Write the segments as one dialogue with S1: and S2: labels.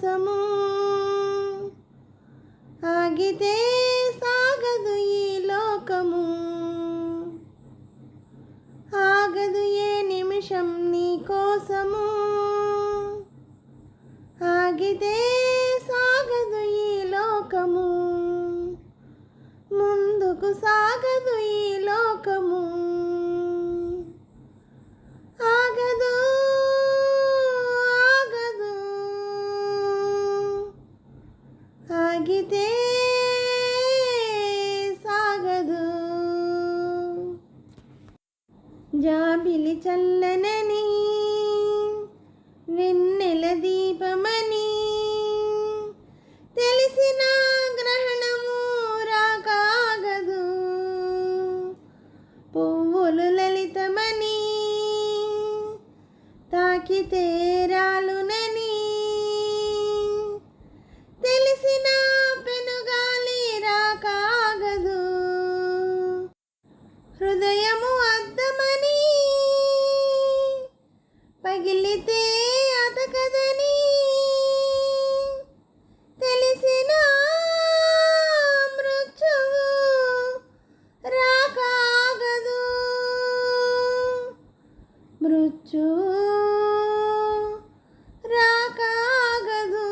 S1: కోసము ఆగితే సాగదు ఈ లోకము, ఆగదు ఏ నిమిషం నీ కోసము, ఆగితే సాగదు ఈ లోకము, ముందుకు సాగదు ఈ లోకము, ఆగదు ఆగదు ఆగితే సాగదు. జాబిలి చల్లనని వెన్నెల దీపమని తెలిసిన గ్రహణము రాకాగదు, పువ్వులు లలితమని తాకితే రాలునని తెలిసిన పెనుగాలి రాకాగదు, హృదయము అద్దమని పగిలితే అతకదని తెలిసిన మృత్యువు రాకాగదు, మృత్యువు రాకాగదు,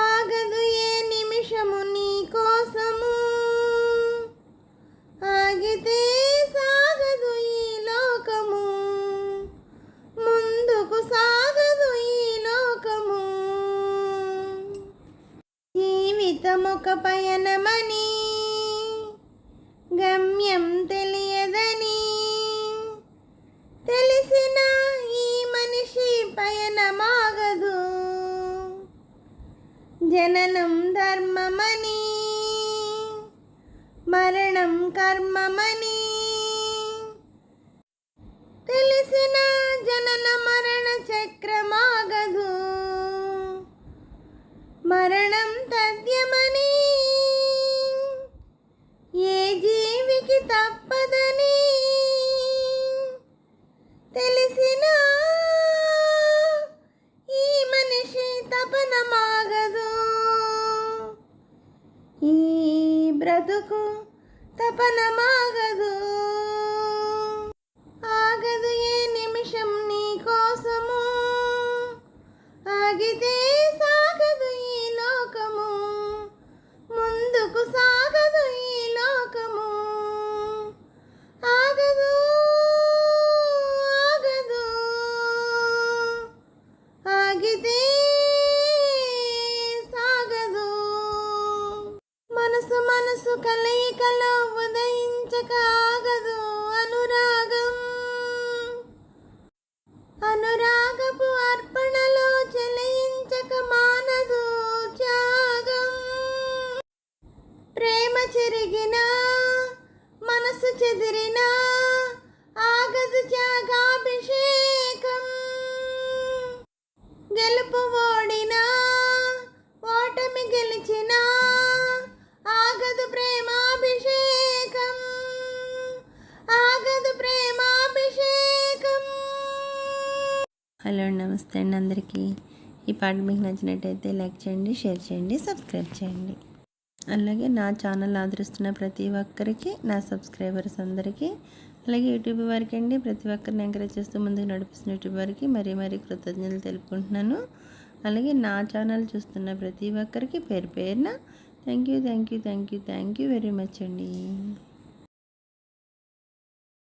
S1: ఆగదు ఏ నిమిషము నీ కోసము, ఆగితే సాగదు ఈ లోకము, ముందుకు సాగదు ఈ లోకము, జీవితమొక పయనమని గమ్యం తెలియదని తెలిసిన ఈ మనిషి పయనమాగదు, జననం ధర్మమని మరణం కర్మమని తెలిసిన జనన మరణ చక్రమాగదు, మరణం తథ్యమని ఏ జీవికి తప్పదని తెలిసిన ఈ మనిషి తపనమాగదు, ఈ బ్రతుకు తపనమాగదు, ఆగదు ఏ నిమిషం నీ కోసము, ఆగితే సాగదు ఈ లోకము, ముందుకు సాగదు ఈ లోకము, ఆగదు ఆగదు ఆగితే సాగదు. మనసు మనసు కలయికలో ఉదయించక ఆగదు అనురాగం, అనురాగపు అర్పణలో చెలయించక మానదు త్యాగం, ప్రేమ చెరిగినా మనసు చెదిరినా ఆగదు త్యాగాభిషేకం, గెలుపు ఓడినా ఓటమి గెలిచినా ఆగదు ప్రేమాభిషేకం, ఆగదు ప్రేమాభిషేకం. హలో నమస్తే అండి అందరికీ. ఈ పాట మీకు నచ్చినట్టయితే లైక్ చేయండి, షేర్ చేయండి, సబ్స్క్రైబ్ చేయండి. అలాగే నా ఛానల్ ఆదరిస్తున్న ప్రతి ఒక్కరికి, నా సబ్స్క్రైబర్స్ అందరికీ, అలాగే యూట్యూబ్ వారికి అండి ప్రతి ఒక్కరిని ఎంకరేజ్ చేస్తూ ముందుకు నడిపిస్తున్న యూట్యూబ్ వారికి మరీ కృతజ్ఞతలు తెలుపుకుంటున్నాను. అలాగే నా ఛానల్ చూస్తున్న ప్రతి ఒక్కరికి పేరు పేరున థ్యాంక్ యూ వెరీ మచ్ అండి.